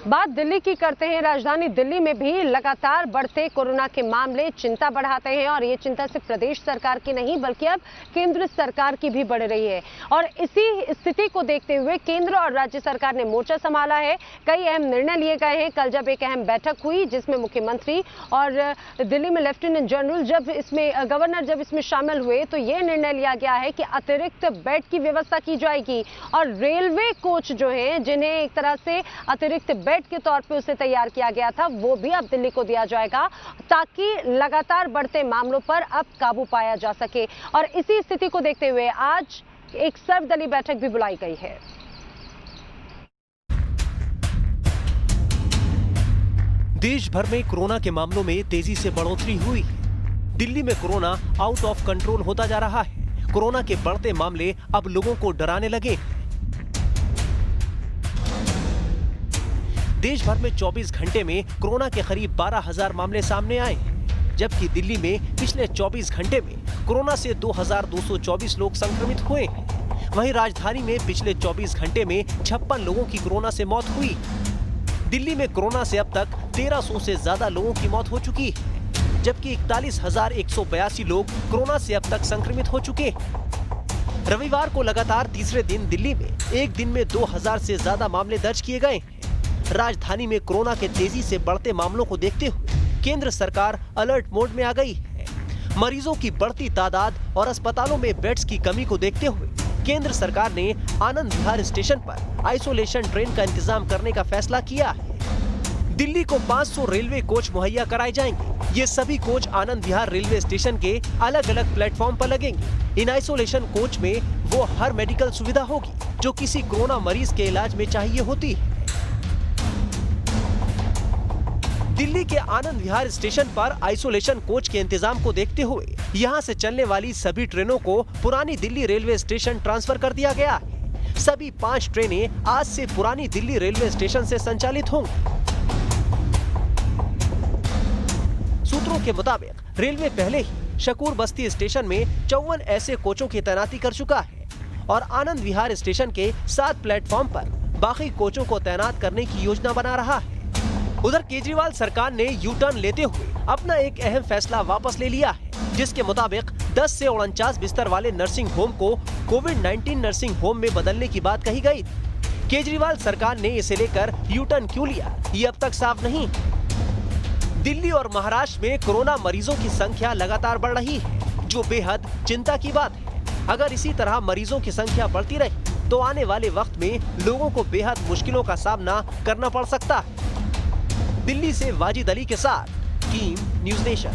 बात दिल्ली की करते हैं। राजधानी दिल्ली में भी लगातार बढ़ते कोरोना के मामले चिंता बढ़ाते हैं और ये चिंता सिर्फ प्रदेश सरकार की नहीं बल्कि अब केंद्र सरकार की भी बढ़ रही है। और इसी स्थिति को देखते हुए केंद्र और राज्य सरकार ने मोर्चा संभाला है। कई अहम निर्णय लिए गए हैं। कल जब एक अहम बैठक हुई जिसमें मुख्यमंत्री और दिल्ली में लेफ्टिनेंट जनरल गवर्नर जब इसमें शामिल हुए तो ये निर्णय लिया गया है कि अतिरिक्त बेड की व्यवस्था की जाएगी और रेलवे कोच जो है जिन्हें एक तरह से अतिरिक्त बेड के तौर पे उसे तैयार किया गया था वो भी अब दिल्ली को दिया जाएगा ताकि लगातार बढ़ते मामलों पर अब काबू पाया जा सके। और इसी स्थिति को देखते हुए आज एक सर्वदलीय बैठक भी बुलाई गई है। देश भर में कोरोना के मामलों में तेजी से बढ़ोतरी हुई। दिल्ली में कोरोना आउट ऑफ कंट्रोल होता जा रहा है। कोरोना के बढ़ते मामले अब लोगों को डराने लगे। देश भर में 24 घंटे में कोरोना के करीब 12,000 मामले सामने आए, जबकि दिल्ली में पिछले 24 घंटे में कोरोना से 2,224 लोग संक्रमित हुए। वहीं राजधानी में पिछले 24 घंटे में 56 लोगों की कोरोना से मौत हुई। दिल्ली में कोरोना से अब तक 1300 से ज्यादा लोगों की मौत हो चुकी है, जबकि 41,182 लोग कोरोना से अब तक संक्रमित हो चुके। रविवार को लगातार तीसरे दिन दिल्ली में एक दिन में 2000 से ज्यादा मामले दर्ज किए गए। राजधानी में कोरोना के तेजी से बढ़ते मामलों को देखते हुए केंद्र सरकार अलर्ट मोड में आ गई है। मरीजों की बढ़ती तादाद और अस्पतालों में बेड्स की कमी को देखते हुए केंद्र सरकार ने आनंद विहार स्टेशन पर आइसोलेशन ट्रेन का इंतजाम करने का फैसला किया है। दिल्ली को 500 रेलवे कोच मुहैया कराए जाएंगे। ये सभी coach Anand Vihar railway station के अलग अलग प्लेटफॉर्म पर लगेंगे। इन आइसोलेशन कोच में वो हर मेडिकल सुविधा होगी जो किसी कोरोना मरीज के इलाज में चाहिए होती है। दिल्ली के आनंद विहार स्टेशन पर आइसोलेशन कोच के इंतजाम को देखते हुए यहां से चलने वाली सभी ट्रेनों को पुरानी दिल्ली रेलवे स्टेशन ट्रांसफर कर दिया गया है। सभी 5 ट्रेनें आज से पुरानी दिल्ली रेलवे स्टेशन से संचालित होंगी। सूत्रों के मुताबिक रेलवे पहले ही शकूर बस्ती स्टेशन में 54 ऐसे कोचों की तैनाती कर चुका है और आनंद विहार स्टेशन के 7 प्लेटफॉर्म पर बाकी कोचों को तैनात करने की योजना बना रहा है। उधर केजरीवाल सरकार ने यू टर्न लेते हुए अपना एक अहम फैसला वापस ले लिया है, जिसके मुताबिक 10 से 49 बिस्तर वाले नर्सिंग होम को कोविड-19 नर्सिंग होम में बदलने की बात कही गई। केजरीवाल सरकार ने इसे लेकर यू टर्न क्यों लिया, ये अब तक साफ नहीं। दिल्ली और महाराष्ट्र में कोरोना मरीजों की संख्या लगातार बढ़ रही है, जो बेहद चिंता की बात है। अगर इसी तरह मरीजों की संख्या बढ़ती रही तो आने वाले वक्त में लोगों को बेहद मुश्किलों का सामना करना पड़ सकता है। दिल्ली से वाजिद अली के साथ टीम न्यूज़ नेशन।